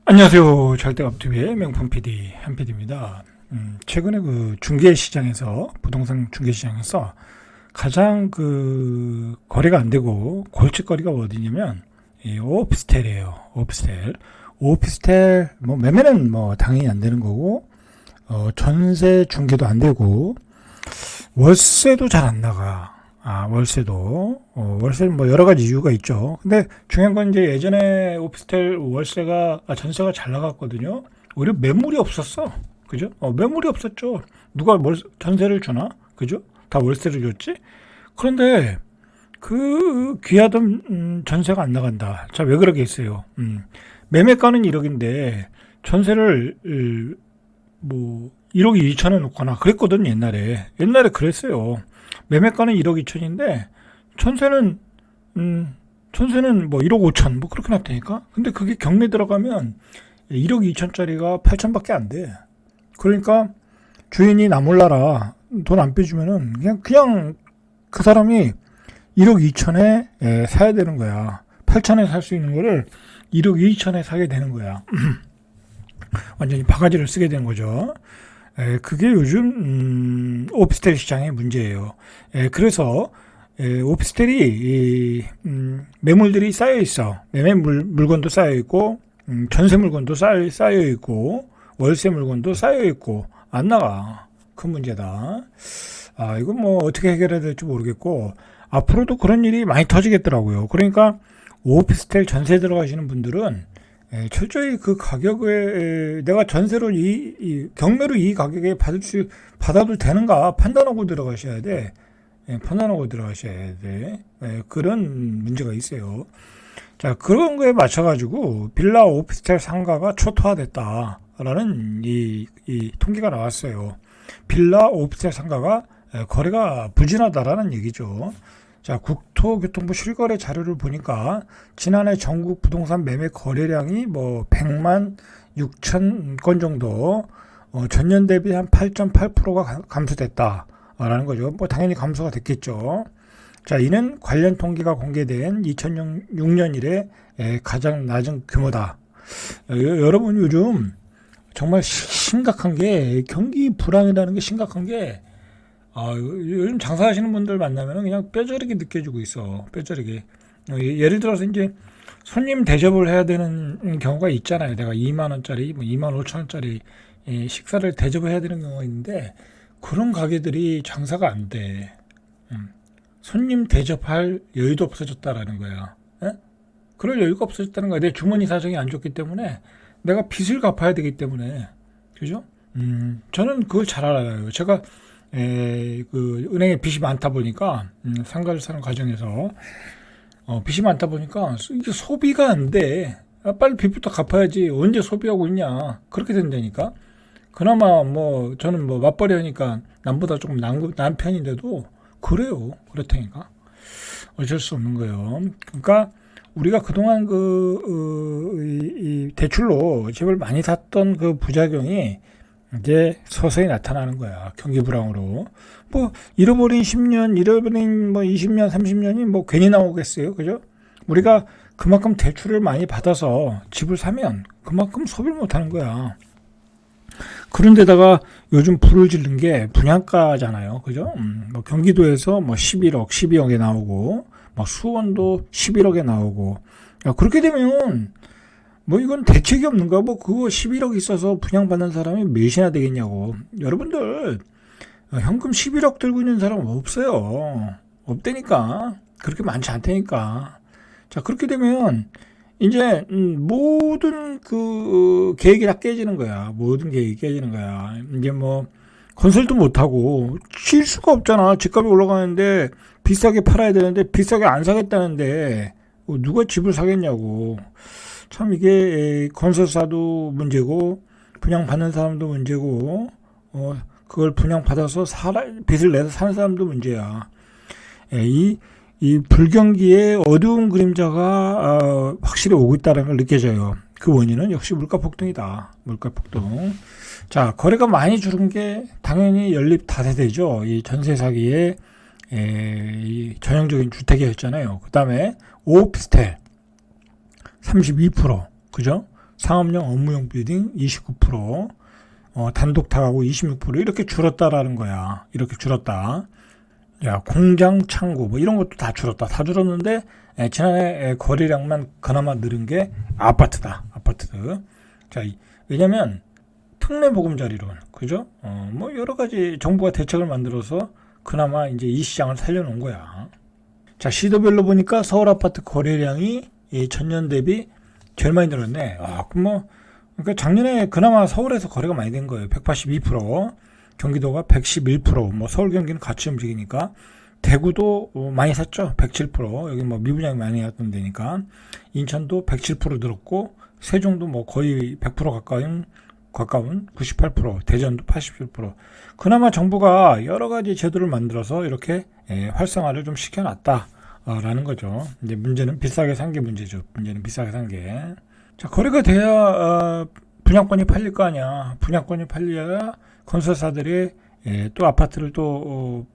안녕하세요. 절대업TV의 명품 PD 한PD입니다. 최근에 그 중개시장에서 부동산 중개시장에서 가장 그 거래가 안 되고 골칫거리가 어디냐면 이 오피스텔이에요. 오피스텔 뭐 매매는 뭐 당연히 안 되는 거고 전세 중개도 안 되고 월세도 잘 안 나가. 월세는 뭐 여러 가지 이유가 있죠. 근데 중요한 건 이제 예전에 오피스텔 전세가 잘 나갔거든요. 오히려 매물이 없었어. 그죠? 매물이 없었죠. 누가 전세를 주나? 그죠? 다 월세를 줬지? 그런데 그 귀하던 전세가 안 나간다. 자, 왜 그러겠어요? 매매가는 1억인데 전세를 뭐 1억 2천에 놓거나 그랬거든 옛날에 그랬어요. 매매가는 1억 2천인데 전세는 뭐 1억 5천 뭐 그렇게 놨다니까. 근데 그게 경매 들어가면 1억 2천짜리가 8천밖에 안 돼. 그러니까 주인이 나 몰라라 돈 안 빼주면은 그냥 그 사람이 1억 2천에 사야 되는 거야. 8천에 살 수 있는 거를 1억 2천에 사게 되는 거야. 완전히 바가지를 쓰게 되는 거죠. 그게 요즘 오피스텔 시장의 문제예요. 그래서 오피스텔이 매물들이 쌓여 있어. 매매 물건도 쌓여 있고 전세 물건도 쌓여 있고 월세 물건도 쌓여 있고 안 나가. 큰 문제다. 이건 뭐 어떻게 해결해야 될지 모르겠고 앞으로도 그런 일이 많이 터지겠더라고요. 그러니까 오피스텔 전세 들어가시는 분들은 철저히 그 가격에 내가 전세로 경매로 이 가격에 받아도 되는가 판단하고 들어가셔야 돼. 판단하고 들어가셔야 돼. 그런 문제가 있어요. 자, 그런 거에 맞춰가지고 빌라 오피스텔 상가가 초토화됐다라는 이 통계가 나왔어요. 빌라 오피스텔 상가가 거래가 부진하다라는 얘기죠. 자, 국토교통부 실거래 자료를 보니까 지난해 전국 부동산 매매 거래량이 뭐 100만 6천 건 정도 전년 대비 한 8.8%가 감소됐다라는 거죠. 뭐 당연히 감소가 됐겠죠. 자, 이는 관련 통계가 공개된 2006년 이래 가장 낮은 규모다. 여러분 요즘 정말 심각한 게 경기 불황이라는 게 심각한 게 요즘 장사하시는 분들 만나면 그냥 뼈저리게 느껴지고 있어. 뼈저리게. 예를 들어서 이제 손님 대접을 해야 되는 경우가 있잖아요. 내가 2만원짜리, 뭐 2만 5천원짜리 식사를 대접을 해야 되는 경우가 있는데 그런 가게들이 장사가 안 돼. 손님 대접할 여유도 없어졌다라는 거야. 그럴 여유가 없어졌다는 거야. 내 주머니 사정이 안 좋기 때문에 내가 빚을 갚아야 되기 때문에. 그죠? 저는 그걸 잘 알아요. 제가 그 은행에 빚이 많다 보니까 상가를 사는 과정에서 빚이 많다 보니까 이게 소비가 안 돼. 빨리 빚부터 갚아야지 언제 소비하고 있냐 그렇게 된다니까. 그나마 뭐 저는 뭐 맞벌이 하니까 남보다 조금 난 편인데도 그렇다니까. 어쩔 수 없는 거예요. 그러니까 우리가 그동안 이 대출로 집을 많이 샀던 그 부작용이 이제 서서히 나타나는 거야. 경기 불황으로. 뭐 잃어버린 10년, 잃어버린 뭐 20년, 30년이 뭐 괜히 나오겠어요. 그죠? 우리가 그만큼 대출을 많이 받아서 집을 사면 그만큼 소비를 못 하는 거야. 그런데다가 요즘 불을 지른 게 분양가잖아요. 그죠? 뭐 경기도에서 뭐 11억, 12억에 나오고 뭐 수원도 11억에 나오고 그렇게 되면 뭐 이건 대책이 없는 거야. 뭐 그거 11억 있어서 분양받는 사람이 몇이나 되겠냐고. 여러분들 현금 11억 들고 있는 사람 없어요. 없다니까. 그렇게 많지 않다니까. 자, 그렇게 되면 이제 모든 그 계획이 다 깨지는 거야. 모든 계획이 깨지는 거야. 이제 뭐 건설도 못하고 칠 수가 없잖아. 집값이 올라가는데 비싸게 팔아야 되는데 비싸게 안 사겠다는데 누가 집을 사겠냐고. 참 이게 건설사도 문제고 분양받는 사람도 문제고 그걸 분양받아서 빚을 내서 사는 사람도 문제야. 이 불경기의 어두운 그림자가 확실히 오고 있다는 걸 느껴져요. 그 원인은 역시 물가 폭등이다. 물가 폭등. 자, 거래가 많이 줄은 게 당연히 연립 다세대죠. 이 전세 사기의 이 전형적인 주택이었잖아요. 그 다음에 오피스텔 32%, 그죠? 상업용 업무용 빌딩 29%, 단독 다가구 26% 이렇게 줄었다라는 거야. 이렇게 줄었다. 야, 공장, 창고 뭐 이런 것도 다 줄었다. 다 줄었는데 지난해 거래량만 그나마 늘은 게 아파트다. 아파트. 자, 왜냐면 특례보금자리론, 그죠? 뭐 여러 가지 정부가 대책을 만들어서 그나마 이제 이 시장을 살려놓은 거야. 자, 시도별로 보니까 서울 아파트 거래량이 전년 대비 제일 많이 늘었네. 그럼 뭐 그러니까 작년에 그나마 서울에서 거래가 많이 된 거예요. 182%, 경기도가 111%, 뭐 서울 경기는 같이 움직이니까 대구도 많이 샀죠. 107%. 여기 뭐 미분양이 많이 났던 데니까. 인천도 107% 늘었고 세종도 뭐 거의 100% 가까운 98%, 대전도 87%. 그나마 정부가 여러 가지 제도를 만들어서 이렇게 활성화를 좀 시켜놨다라는 거죠. 이제 문제는 비싸게 산 게 문제죠. 문제는 비싸게 산 게. 자, 거래가 돼야 분양권이 팔릴 거 아니야. 분양권이 팔려야 건설사들이 또 아파트를 또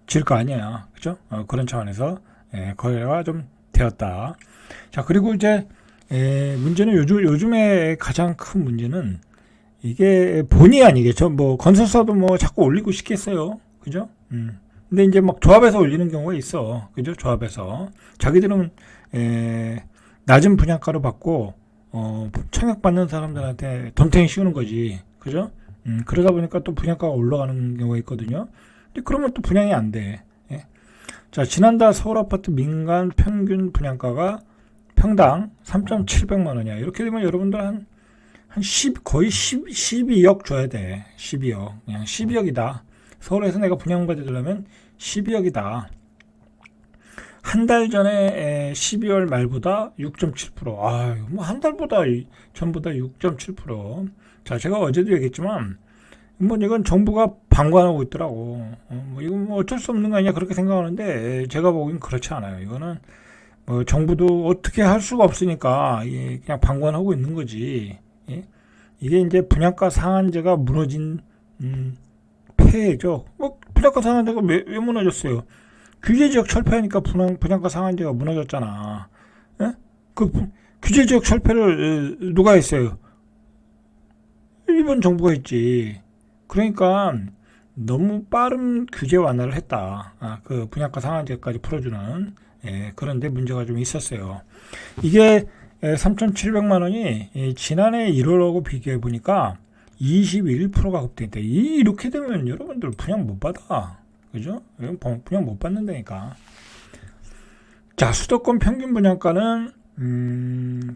지을 거 아니야. 그죠? 그런 차원에서 거래가 좀 되었다. 자, 그리고 이제 문제는 요즘에 가장 큰 문제는 이게 본의 아니겠죠. 뭐 건설사도 뭐 자꾸 올리고 싶겠어요. 그죠? 근데 이제 막 조합에서 올리는 경우가 있어. 그죠? 조합에서 자기들은 낮은 분양가로 받고 청약받는 사람들한테 덤탱이 씌우는 거지. 그죠? 그러다 보니까 또 분양가가 올라가는 경우가 있거든요. 근데 그러면 또 분양이 안 돼. 예. 자, 지난달 서울 아파트 민간 평균 분양가가 평당 3,700만 원이야. 이렇게 되면 여러분들 한 12억 줘야 돼. 12억. 그냥 12억이다. 서울에서 내가 분양받으려면 12억이다. 한 달 전에 12월 말보다 6.7%. 뭐 한 달보다 전보다 6.7%. 자, 제가 어제도 얘기했지만 뭐 이건 정부가 방관하고 있더라고. 뭐 이건 뭐 어쩔 수 없는 거 아니냐 그렇게 생각하는데 제가 보기엔 그렇지 않아요. 이거는 뭐 정부도 어떻게 할 수가 없으니까 그냥 방관하고 있는 거지. 예? 이게 이제 분양가 상한제가 무너진 폐해죠. 뭐 분양가 상한제가 왜 무너졌어요? 규제지역 철폐하니까 분양가 상한제가 무너졌잖아. 예? 그 규제지역 철폐를 누가 했어요? 일본 정부가 했지. 그러니까 너무 빠른 규제 완화를 했다. 그 분양가 상한제까지 풀어주는 그런데 문제가 좀 있었어요. 이게 3,700만 원이 지난해 1월하고 비교해 보니까 21%가 급등했다. 이렇게 되면 여러분들 분양 못 받아. 그죠? 분양 못 받는다니까. 자, 수도권 평균 분양가는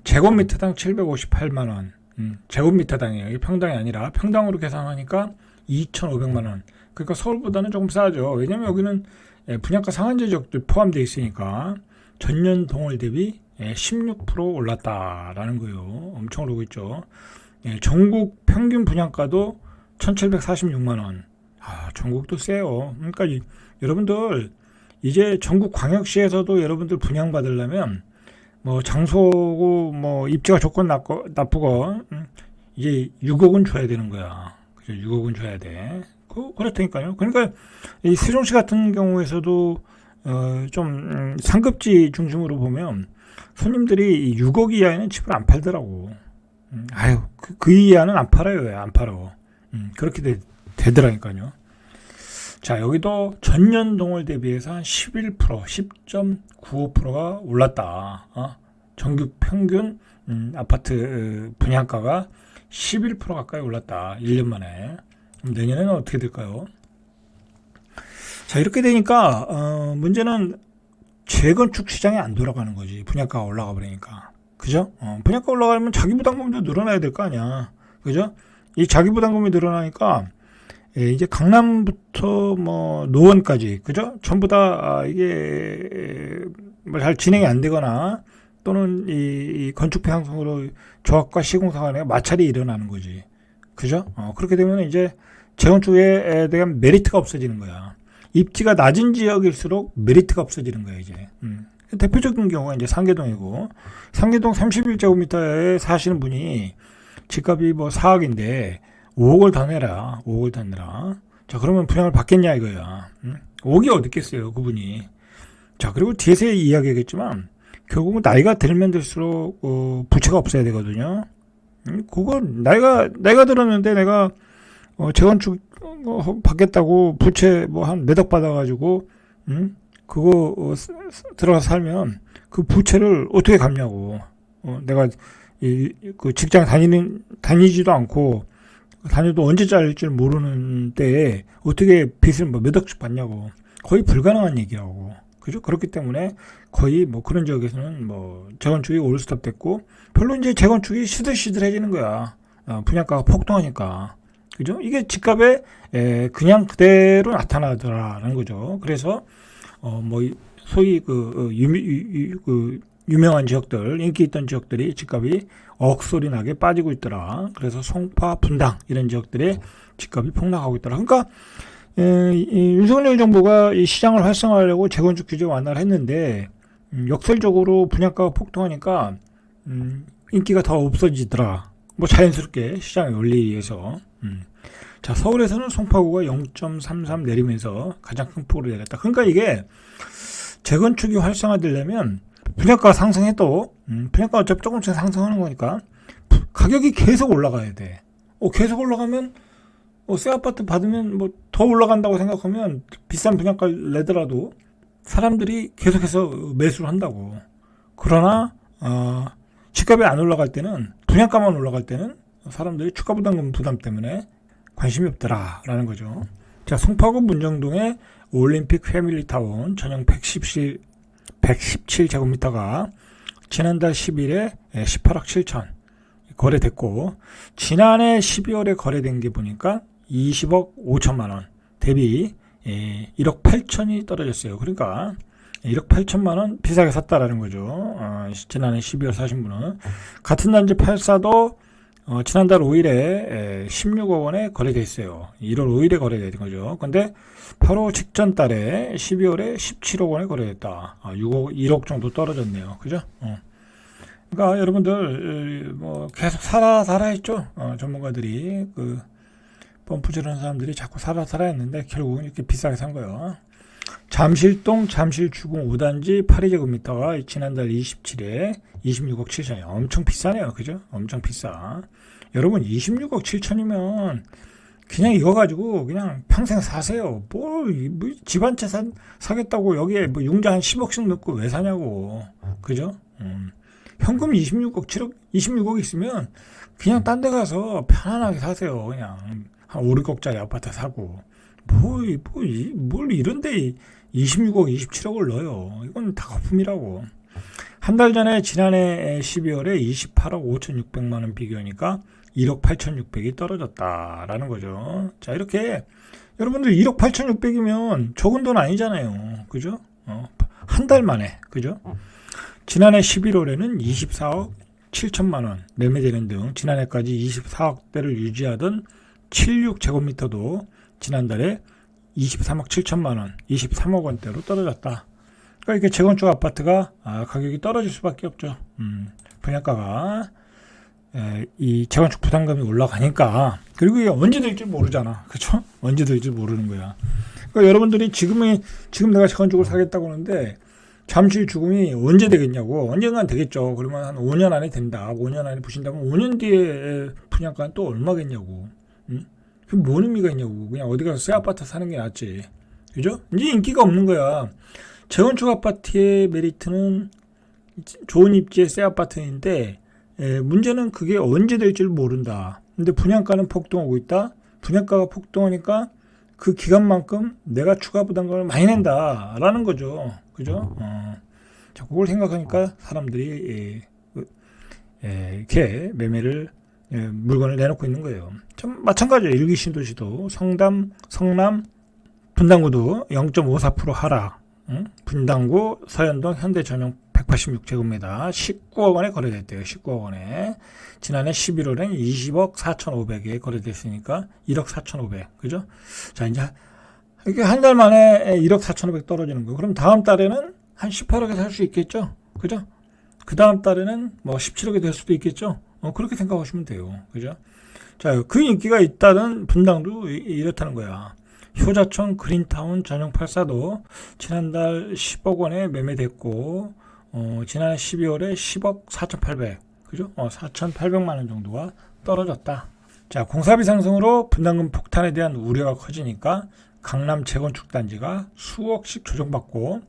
제곱미터당 758만 원. 제곱미터당이에요. 이게 평당이 아니라 평당으로 계산하니까 2,500만 원. 그러니까 서울보다는 조금 싸죠. 왜냐면 여기는 분양가 상한제 지역도 포함되어 있으니까 전년 동월 대비 16% 올랐다라는 거예요. 엄청 오르고 있죠. 전국 평균 분양가도 1,746만 원. 전국도 세요. 그러니까 여러분들 이제 전국 광역시에서도 여러분들 분양 받으려면 뭐 장소고 뭐 입지가 조건 나쁘고 이제 6억은 줘야 되는 거야. 그죠? 6억은 줘야 돼. 그렇다니까요. 그러니까 이 세종시 같은 경우에서도 좀 상급지 중심으로 보면 손님들이 6억 이하에는 집을 안 팔더라고. 그 이하는 안 팔아요. 왜 안 팔어? 그렇게 되더라니까요. 자, 여기도 전년 동월 대비해서 한 11%, 10.95%가 올랐다. 전국 평균 아파트 분양가가 11% 가까이 올랐다. 1년 만에. 내년에는 어떻게 될까요? 자, 이렇게 되니까 문제는 재건축 시장이 안 돌아가는 거지. 분양가가 올라가 버리니까. 그죠? 분양가 올라가면 자기부담금도 늘어나야 될 거 아니야. 그죠? 이 자기부담금이 늘어나니까 이제 강남부터 뭐 노원까지, 그죠? 전부 다 이게 뭐 잘 진행이 안 되거나 또는 이 건축비 상승으로 조합과 시공사 간에 마찰이 일어나는 거지. 그죠? 그렇게 되면 이제 재건축에 대한 메리트가 없어지는 거야. 입지가 낮은 지역일수록 메리트가 없어지는 거야, 이제. 대표적인 경우가 이제 상계동이고, 상계동 31제곱미터에 사시는 분이 집값이 뭐 4억인데 5억을 더 내라. 5억을 더 내라. 자, 그러면 분양을 받겠냐 이거야. 5억이 어디 있겠어요, 그분이. 자, 그리고 뒤에서 이야기하겠지만 결국은 나이가 들면 들수록 부채가 없어야 되거든요. 그건 내가 들었는데 내가 재건축 받겠다고 부채 뭐 한 몇억 받아가지고 그거 들어가서 살면 그 부채를 어떻게 갚냐고. 내가 그 직장 다니지도 않고 다녀도 언제 잘릴지 모르는 때에 어떻게 빚을 뭐 몇억씩 받냐고. 거의 불가능한 얘기라고. 그죠? 그렇기 때문에 거의 뭐 그런 지역에서는 뭐 재건축이 올스톱 됐고 별로 이제 재건축이 시들시들해지는 거야. 분양가가 폭등하니까. 그죠? 이게 집값에 그냥 그대로 나타나더라는 거죠. 그래서 뭐 소위 그 유명한 지역들, 인기 있던 지역들이 집값이 억소리 나게 빠지고 있더라. 그래서 송파, 분당 이런 지역들의 집값이 폭락하고 있더라. 그러니까 윤석열 정부가 이 시장을 활성화하려고 재건축 규제 완화를 했는데 역설적으로 분양가가 폭등하니까 인기가 더 없어지더라. 뭐 자연스럽게 시장의 원리에서. 자, 서울에서는 송파구가 0.33 내리면서 가장 큰 폭으로 내렸다. 그러니까 이게 재건축이 활성화되려면 분양가가 상승해도 분양가 어차피 조금씩 상승하는 거니까 가격이 계속 올라가야 돼. 계속 올라가면 새 아파트 받으면 뭐 더 올라간다고 생각하면 비싼 분양가를 내더라도 사람들이 계속해서 매수를 한다고. 그러나 집값이 안 올라갈 때는 분양가만 올라갈 때는 사람들이 추가 부담 때문에 관심이 없더라라는 거죠. 자, 송파구 문정동의 올림픽 패밀리타운 전용 117제곱미터가 지난달 10일에 18억 7천 거래됐고 지난해 12월에 거래된 게 보니까 20억 5천만 원 대비 1억 8천이 떨어졌어요. 그러니까 1억 8천만 원 비싸게 샀다라는 거죠. 지난해 12월 사신 분은 같은 단지 84도 지난달 5일에 16억 원에 거래돼 있어요. 1월 5일에 거래된 거죠. 근데 바로 직전 달에 12월에 17억 원에 거래됐다. 1억 정도 떨어졌네요. 그죠? 그러니까 여러분들 뭐 계속 살아 했죠. 전문가들이 펌프 지르는 사람들이 자꾸 살아 했는데 결국은 이렇게 비싸게 산 거예요. 잠실동 잠실주공 5단지 82제곱미터가 지난달 27일에 26억 7천이에요. 엄청 비싸네요. 그죠? 엄청 비싸. 여러분 26억 7천이면 그냥 이거 가지고 그냥 평생 사세요. 뭐 집 한 채 사겠다고 여기에 뭐 융자 한 10억씩 넣고 왜 사냐고. 그죠? 현금 26억 있으면 그냥 딴 데 가서 편안하게 사세요. 그냥 한 5, 6억짜리 아파트 사고. 뭘 이런데 26억, 27억을 넣어요. 이건 다 거품이라고. 한 달 전에 지난해 12월에 28억 5,600만 원 비교하니까 1억 8,600이 떨어졌다라는 거죠. 자, 이렇게 여러분들 1억 8,600이면 적은 돈 아니잖아요. 그죠? 한 달 만에. 그죠? 지난해 11월에는 24억 7천만 원 매매되는 등 지난해까지 24억대를 유지하던 76제곱미터도 지난달에 23억 7천만 원, 23억 원대로 떨어졌다. 그러니까 이렇게 재건축 아파트가 가격이 떨어질 수밖에 없죠. 분양가가 이 재건축 부담금이 올라가니까. 그리고 이게 언제 될지 모르잖아. 그렇죠? 언제 될지 모르는 거야. 그러니까 여러분들이 지금 내가 재건축을 사겠다고 하는데 잠실 주공이 언제 되겠냐고. 언젠간 되겠죠. 그러면 한 5년 안에 된다. 5년 안에 보신다면 5년 뒤에 분양가는 또 얼마겠냐고. 그 뭔 의미가 있냐고. 그냥 어디 가서 새 아파트 사는 게 낫지. 그죠? 이제 인기가 없는 거야. 재건축 아파트의 메리트는 좋은 입지의 새 아파트인데 문제는 그게 언제 될지를 모른다. 근데 분양가는 폭등하고 있다. 분양가가 폭등하니까 그 기간만큼 내가 추가 부담금을 많이 낸다라는 거죠. 그죠? 자, 그걸 생각하니까 사람들이 이렇게 매매를 물건을 내놓고 있는 거예요. 참 마찬가지예요. 일기 신도시도 성남, 분당구도 0.54% 하락. 분당구, 서현동, 현대전용 186제곱미터 19억 원에 거래됐대요. 19억 원에. 지난해 11월엔 20억 4,500에 거래됐으니까 1억 4,500. 그죠? 자, 이제 이게 한 달 만에 1억 4,500 떨어지는 거. 그럼 다음 달에는 한 18억에 살 수 있겠죠? 그죠? 그 다음 달에는 뭐 17억이 될 수도 있겠죠? 그렇게 생각하시면 돼요. 그죠? 자, 그 인기가 있다는 분당도 이렇다는 거야. 효자촌 그린타운 전용 84도 지난달 10억 원에 매매됐고, 지난해 12월에 10억 4,800. 그죠? 4,800만 원 정도가 떨어졌다. 자, 공사비 상승으로 분담금 폭탄에 대한 우려가 커지니까 강남 재건축 단지가 수억씩 조정받고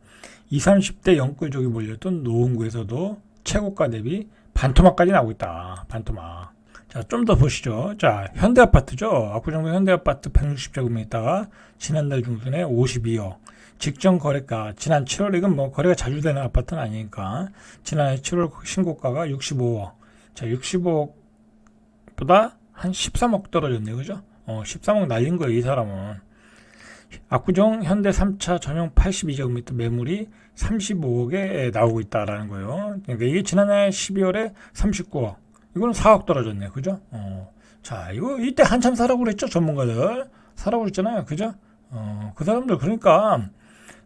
20, 30대 영끌족이 몰렸던 노원구에서도 최고가 대비 반토막까지 나오고 있다. 반토막. 자, 좀 더 보시죠. 자, 현대아파트죠. 압구정동 현대아파트 160제곱미터가 지난달 중순에 52억. 직전 거래가 지난 7월, 이건 뭐 거래가 자주 되는 아파트는 아니니까 지난해 7월 신고가가 65억. 자, 65억보다 한 13억 떨어졌네, 그죠? 13억 날린 거예요, 이 사람은. 압구정 현대 3차 전용 82제곱미터 매물이 35억에 나오고 있다라는 거예요. 그러니까 이게 지난해 12월에 39억. 이거는 4억 떨어졌네, 그죠? 자, 이거 이때 한참 사라고 그랬죠, 전문가들. 사라고 그랬잖아요, 그죠? 그 사람들 그러니까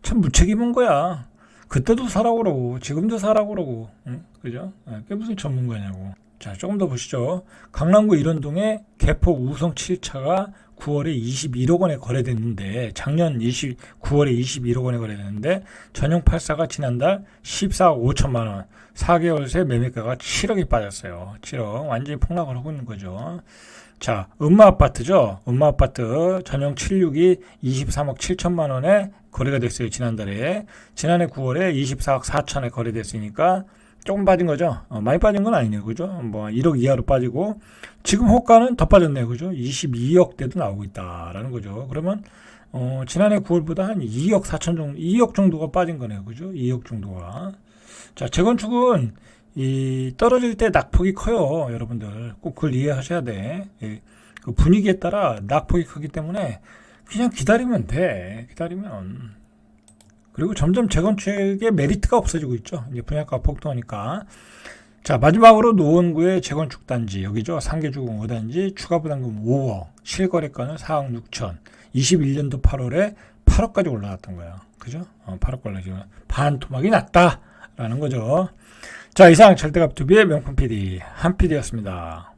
참 무책임한 거야. 그때도 사라고 그러고 지금도 사라고 그러고, 응? 그죠? 그게 무슨 전문가냐고. 자, 조금 더 보시죠. 강남구 일원동의 개포 우성 7차가 9월에 21억 원에 거래됐는데, 작년 9월에 21억 원에 거래됐는데, 전용 8사가 지난달 14억 5천만 원, 4개월 새 매매가가 7억이 빠졌어요. 7억. 완전히 폭락을 하고 있는 거죠. 자, 음마아파트죠. 음마아파트 전용 76이 23억 7천만 원에 거래가 됐어요. 지난달에. 지난해 9월에 24억 4천에 거래됐으니까, 조금 빠진 거죠. 많이 빠진 건 아니네요. 그죠? 뭐 1억 이하로 빠지고 지금 호가는 더 빠졌네요. 그죠? 22억대도 나오고 있다라는 거죠. 그러면 지난해 9월보다 한 2억 4천 정도, 2억 정도가 빠진 거네요. 그죠? 2억 정도가. 자, 재건축은 이 떨어질 때 낙폭이 커요. 여러분들 꼭 그걸 이해하셔야 돼. 그 분위기에 따라 낙폭이 크기 때문에 그냥 기다리면 돼. 기다리면. 그리고 점점 재건축의 메리트가 없어지고 있죠. 이제 분양가가 폭등하니까. 자, 마지막으로 노원구의 재건축 단지, 여기죠. 상계주공 5단지, 추가 부담금 5억, 실거래가는 4억 6천, 21년도 8월에 8억까지 올라갔던 거예요. 그죠? 8억 올라지면 반토막이 났다라는 거죠. 자, 이상 절대값 투비의 명품 PD, 한 PD였습니다.